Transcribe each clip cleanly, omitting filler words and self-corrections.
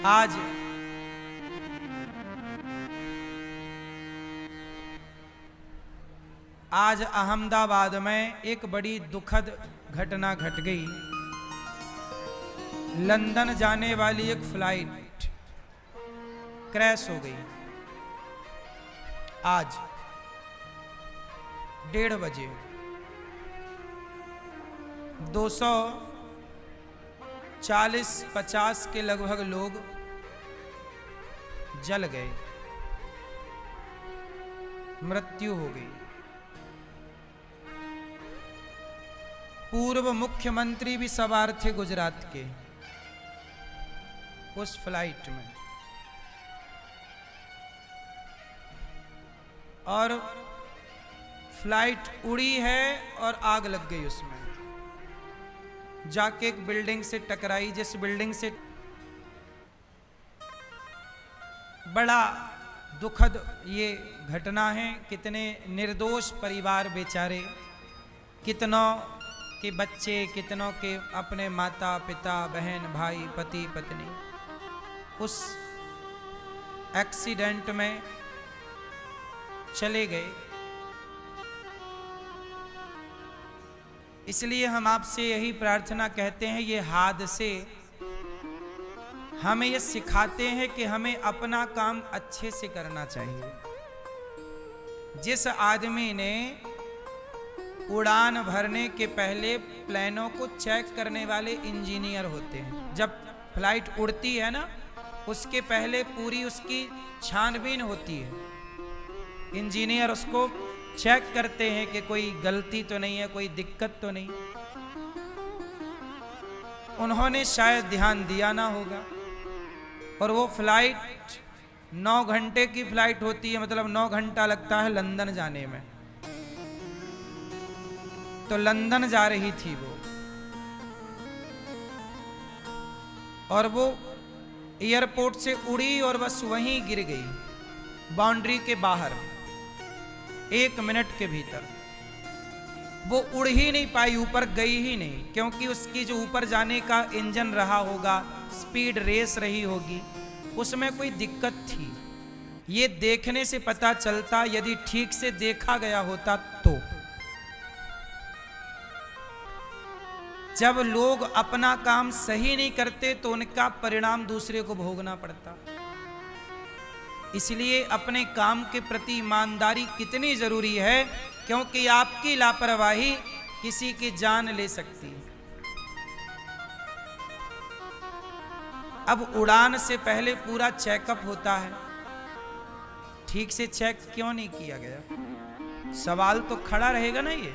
आज अहमदाबाद में एक बड़ी दुखद घटना घट गई। लंदन जाने वाली एक फ्लाइट क्रैश हो गई। आज 1:30 बजे 240-50 के लगभग लोग जल गए, मृत्यु हो गई। पूर्व मुख्यमंत्री भी सवार थे गुजरात के उस फ्लाइट में, और फ्लाइट उड़ी है और आग लग गई उसमें, जाके एक बिल्डिंग से टकराई, जिस बिल्डिंग से बड़ा दुखद ये घटना है। कितने निर्दोष परिवार बेचारे, कितनों के बच्चे, कितनों के अपने माता पिता बहन भाई पति पत्नी उस एक्सीडेंट में चले गए। इसलिए हम आपसे यही प्रार्थना कहते हैं, ये हादसे हमें ये सिखाते हैं कि हमें अपना काम अच्छे से करना चाहिए। जिस आदमी ने उड़ान भरने के पहले प्लेनों को चेक करने वाले इंजीनियर होते हैं, जब फ्लाइट उड़ती है ना उसके पहले पूरी उसकी छानबीन होती है। इंजीनियर उसको चेक करते हैं कि कोई गलती तो नहीं है, कोई दिक्कत तो नहीं। उन्होंने शायद ध्यान दिया ना होगा, और वो फ्लाइट 9 घंटे की फ्लाइट होती है, मतलब 9 घंटा लगता है लंदन जाने में। तो लंदन जा रही थी वो, और वो एयरपोर्ट से उड़ी और बस वहीं गिर गई बाउंड्री के बाहर। 1 मिनट के भीतर वो उड़ ही नहीं पाई, ऊपर गई ही नहीं, क्योंकि उसकी जो ऊपर जाने का इंजन रहा होगा, स्पीड रेस रही होगी, उसमें कोई दिक्कत थी। ये देखने से पता चलता, यदि ठीक से देखा गया होता तो। जब लोग अपना काम सही नहीं करते तो उनका परिणाम दूसरे को भोगना पड़ता। इसलिए अपने काम के प्रति ईमानदारी कितनी जरूरी है, क्योंकि आपकी लापरवाही किसी की जान ले सकती है। अब उड़ान से पहले पूरा चेकअप होता है, ठीक से चेक क्यों नहीं किया गया? सवाल तो खड़ा रहेगा ना। ये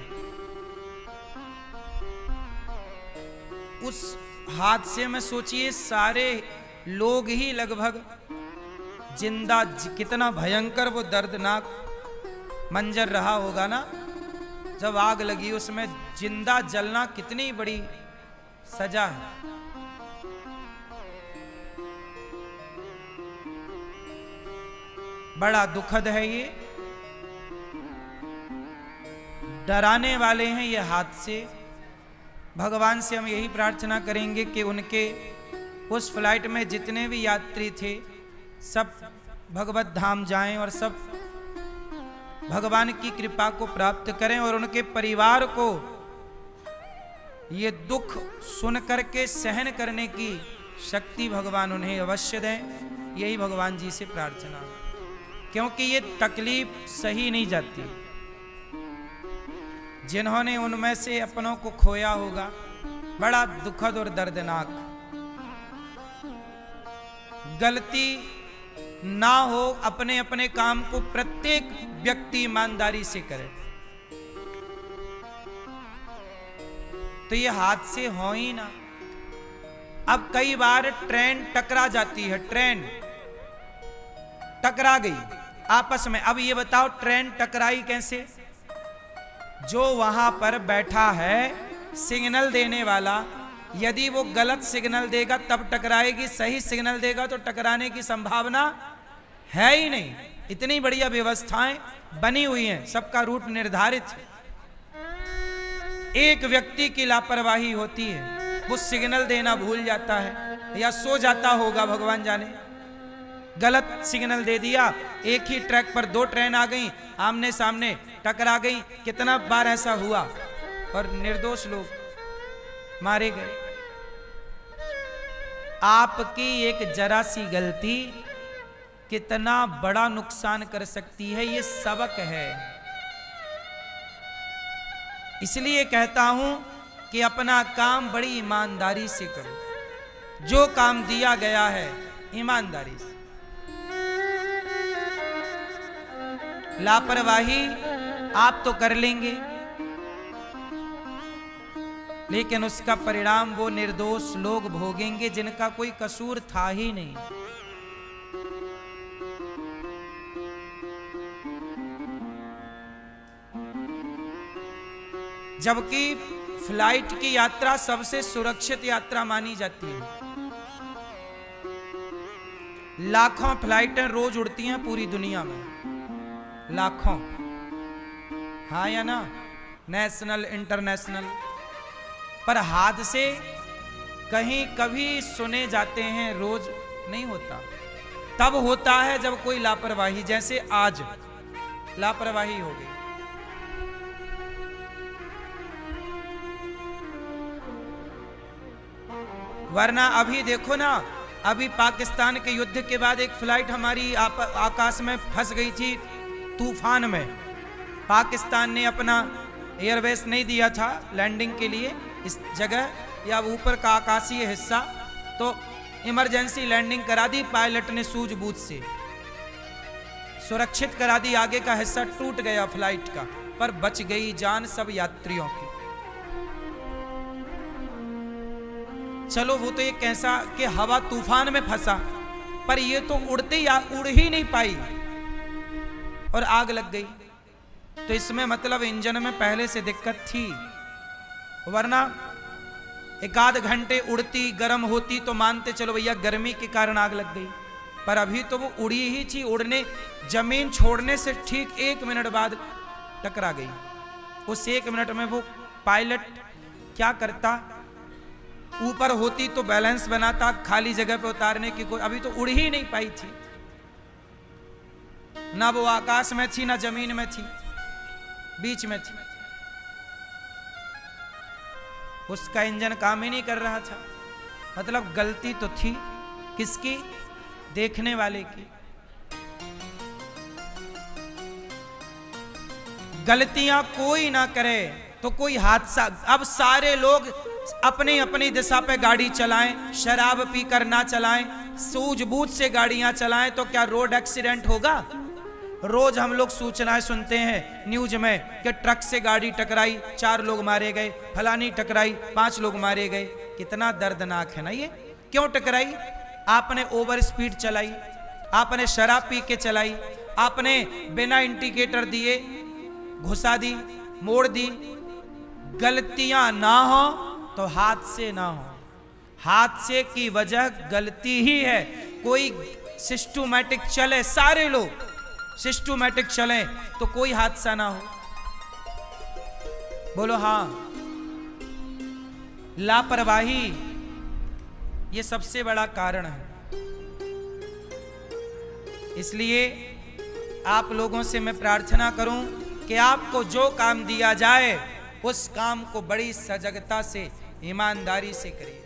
उस हादसे में सोचिए, सारे लोग ही लगभग जिंदा, कितना भयंकर वो दर्दनाक मंजर रहा होगा ना। जब आग लगी उसमें जिंदा जलना कितनी बड़ी सजा है। बड़ा दुखद है ये, डराने वाले हैं ये हादसे। भगवान से हम यही प्रार्थना करेंगे कि उनके उस फ्लाइट में जितने भी यात्री थे सब भगवत धाम जाएं और सब भगवान की कृपा को प्राप्त करें, और उनके परिवार को ये दुख सुन करके सहन करने की शक्ति भगवान उन्हें अवश्य दें। यही भगवान जी से प्रार्थना, क्योंकि ये तकलीफ सही नहीं जाती। जिन्होंने उनमें से अपनों को खोया होगा, बड़ा दुखद और दर्दनाक। गलती ना हो, अपने अपने काम को प्रत्येक व्यक्ति ईमानदारी से करे, तो ये हादसे हो ही ना। अब कई बार ट्रेन टकरा जाती है, ट्रेन टकरा गई आपस में। अब ये बताओ ट्रेन टकराई कैसे? जो वहां पर बैठा है सिग्नल देने वाला, यदि वो गलत सिग्नल देगा तब टकराएगी, सही सिग्नल देगा तो टकराने की संभावना है ही नहीं। इतनी बढ़िया व्यवस्थाएं बनी हुई हैं, सबका रूट निर्धारित है। एक व्यक्ति की लापरवाही होती है, वो सिग्नल देना भूल जाता है, या सो जाता होगा, भगवान जाने। गलत सिग्नल दे दिया, एक ही ट्रैक पर दो ट्रेन आ गई, आमने सामने टकरा गई। कितना बार ऐसा हुआ और निर्दोष लोग मारे गए। आपकी एक जरा सी गलती कितना बड़ा नुकसान कर सकती है, ये सबक है। इसलिए कहता हूं कि अपना काम बड़ी ईमानदारी से करो। जो काम दिया गया है ईमानदारी से। लापरवाही आप तो कर लेंगे, लेकिन उसका परिणाम वो निर्दोष लोग भोगेंगे जिनका कोई कसूर था ही नहीं। जबकि फ्लाइट की यात्रा सबसे सुरक्षित यात्रा मानी जाती है। लाखों फ्लाइटें रोज उड़ती हैं पूरी दुनिया में, लाखों, हाँ या ना, नेशनल इंटरनेशनल। पर हादसे कहीं कभी सुने जाते हैं, रोज नहीं होता। तब होता है जब कोई लापरवाही, जैसे आज लापरवाही हो गई। वरना अभी देखो ना, अभी पाकिस्तान के युद्ध के बाद एक फ्लाइट हमारी आकाश में फंस गई थी तूफान में। पाकिस्तान ने अपना एयरवेस नहीं दिया था लैंडिंग के लिए इस जगह या ऊपर का आकाशीय हिस्सा, तो इमरजेंसी लैंडिंग करा दी पायलट ने, सूझबूझ से सुरक्षित करा दी। आगे का हिस्सा टूट गया फ्लाइट का, पर बच गई जान सब यात्रियों की। चलो वो तो एक ऐसा कि हवा तूफान में फंसा, पर ये तो उड़ते या उड़ ही नहीं पाई और आग लग गई। तो इसमें मतलब इंजन में पहले से दिक्कत थी, वरना एक आध घंटे उड़ती गर्म होती तो मानते चलो भैया गर्मी के कारण आग लग गई। पर अभी तो वो उड़ी ही थी, उड़ने जमीन छोड़ने से ठीक 1 मिनट बाद टकरा गई। उस 1 मिनट में वो पायलट क्या करता, ऊपर होती तो बैलेंस बनाता, खाली जगह पे उतारने की कोई, अभी तो उड़ ही नहीं पाई थी। ना वो आकाश में थी ना जमीन में थी, बीच में थी। उसका इंजन काम ही नहीं कर रहा था। मतलब गलती तो थी किसकी, देखने वाले की। गलतियां कोई ना करे तो कोई हादसा, अब सारे लोग अपनी अपनी दिशा पे गाड़ी चलाएं, शराब पीकर ना चलाएं, सूझबूझ से गाड़ियां चलाएं, तो क्या रोड एक्सीडेंट होगा? रोज हम लोग सूचनाएं सुनते हैं न्यूज में कि ट्रक से गाड़ी टकराई, 4 लोग मारे गए, फलानी टकराई 5 लोग मारे गए। कितना दर्दनाक है ना ये। क्यों टकराई? आपने ओवर स्पीड चलाई, आपने शराब पी के चलाई, आपने बिना इंडिकेटर दिए घुसा दी, मोड़ दी। गलतियां ना हो तो हादसे ना हो। हादसे की वजह गलती ही है। कोई सिस्टमैटिक चले, सारे लोग सिस्टमैटिक चले तो कोई हादसा ना हो। बोलो हाँ। लापरवाही ये सबसे बड़ा कारण है। इसलिए आप लोगों से मैं प्रार्थना करूं कि आपको जो काम दिया जाए उस काम को बड़ी सजगता से, ईमानदारी से करिए।